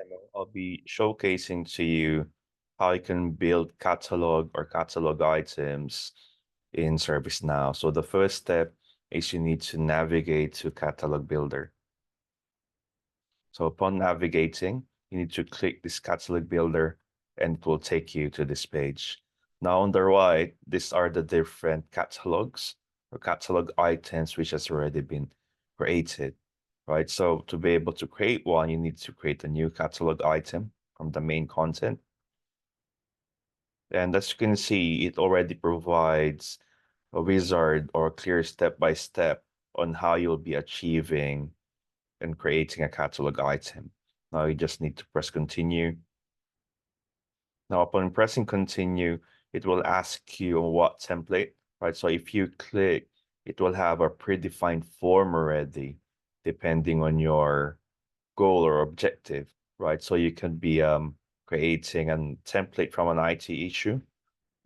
demo, I'll be showcasing to you how you can build catalog or catalog items in ServiceNow. So the first step is you need to navigate to Catalog Builder. So upon navigating, you need to click this Catalog Builder and it will take you to this page. Now on the right, these are the different catalogs or catalog items which has already been created, right? So to be able to create one, you need to create a new catalog item from the main content. And as you can see, it already provides a wizard or a clear step-by-step on how you'll be achieving and creating a catalog item. Now you just need to press continue. Now upon pressing continue, it will ask you on what template, right? So if you click, it will have a predefined form already, depending on your goal or objective, right? So you can be creating a template from an IT issue,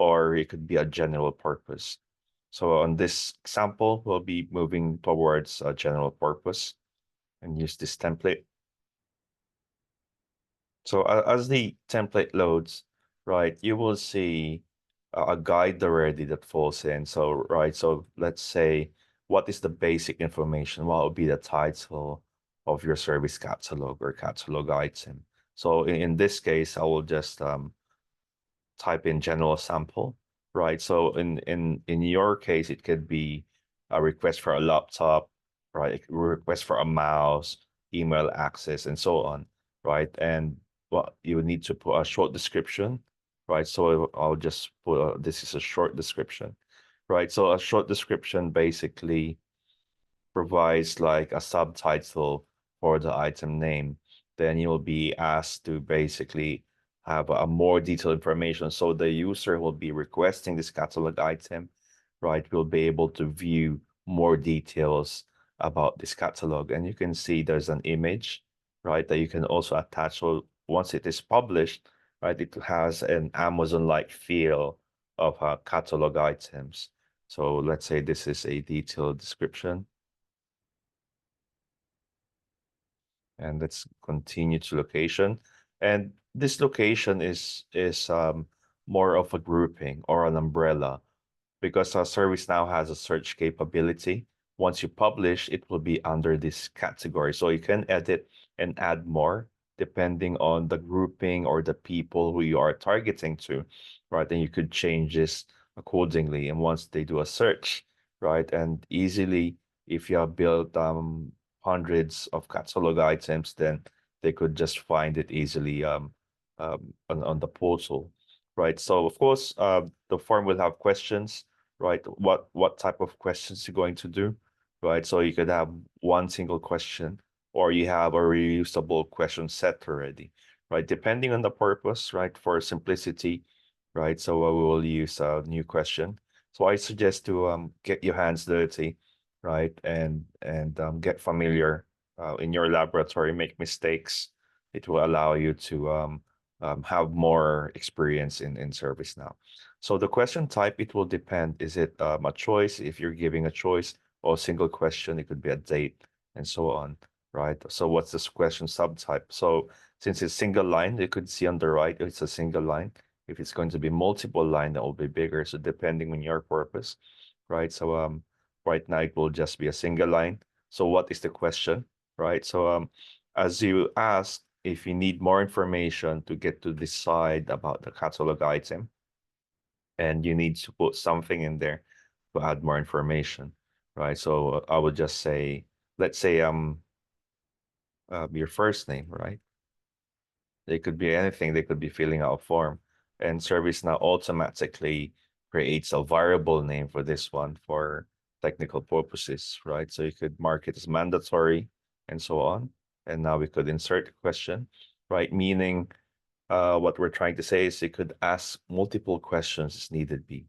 or it could be a general purpose. So on this example, we'll be moving towards a general purpose and use this template. So as the template loads, right, you will see a guide already that falls in. So, right, so let's say, what is the basic information? What would be the title of your service catalog or catalog item? So in this case, I will just type in general sample, right? So in your case, it could be a request for a laptop, right? A request for a mouse, email access, and so on, right? And well, you would need to put a short description, right? So I'll just put this is a short description, right? So a short description basically provides like a subtitle for the item name. Then you'll be asked to basically have a more detailed information. So the user will be requesting this catalog item, right? Will be able to view more details about this catalog. And you can see there's an image, right, that you can also attach. So once it is published, right, it has an Amazon-like feel of catalog items. So let's say this is a detailed description. And let's continue to location. And this location is more of a grouping or an umbrella, because our service now has a search capability. Once you publish, it will be under this category. So you can edit and add more depending on the grouping or the people who you are targeting to, right? And you could change this accordingly. And once they do a search, right, and easily, if you have built hundreds of catalog items, then they could just find it easily on the portal, right? So of course, the form will have questions, right? What type of questions you're going to do, right? So you could have one single question, or you have a reusable question set already, right? Depending on the purpose, right? For simplicity, right? So we will use a new question. So I suggest to get your hands dirty, right? And get familiar in your laboratory, make mistakes. It will allow you to have more experience in ServiceNow. So the question type, it will depend. Is it a choice? If you're giving a choice, or a single question, it could be a date and so on, right? So what's this question subtype? So since it's single line, you could see on the right, it's a single line. If it's going to be multiple line, that will be bigger. So depending on your purpose, right? So right now it will just be a single line. So what is the question, right? So as you ask, if you need more information to get to decide about the catalog item, and you need to put something in there to add more information, right? So I would just say, let's say your first name, right? They could be anything. They could be filling out a form, and ServiceNow automatically creates a variable name for this one for technical purposes, right? So you could mark it as mandatory and so on. And now we could insert a question, right? Meaning what we're trying to say is you could ask multiple questions as needed be,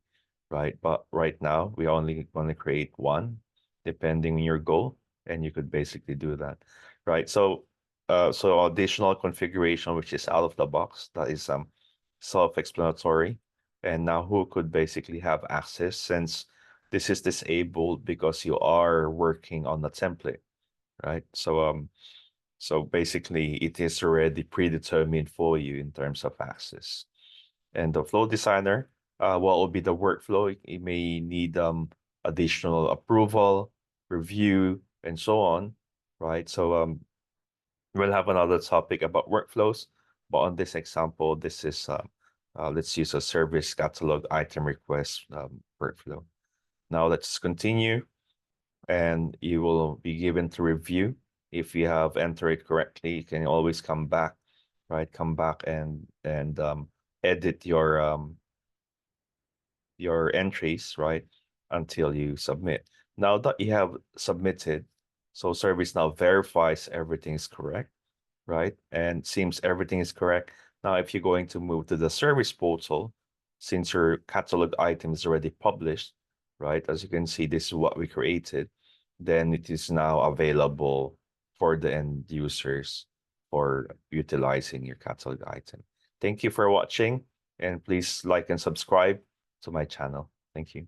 right? But right now we only want to create one depending on your goal, and you could basically do that, right? So so additional configuration, which is out of the box, that is self-explanatory. And now who could basically have access, since this is disabled because you are working on the template, right? So So basically, it is already predetermined for you in terms of access. And the flow designer, what will be the workflow? It may need additional approval, review, and so on, right? So we'll have another topic about workflows, but on this example, this is let's use a service catalog item request workflow. Now let's continue, and you will be given to review. If you have entered it correctly, you can always come back, right? Come back and edit your entries, right, until you submit. Now that you have submitted, so ServiceNow verifies everything is correct, right? And seems everything is correct. Now, if you're going to move to the service portal, since your catalog item is already published, right? As you can see, this is what we created. Then it is now available for the end users for utilizing your catalog item. Thank you for watching, and please like and subscribe to my channel. Thank you.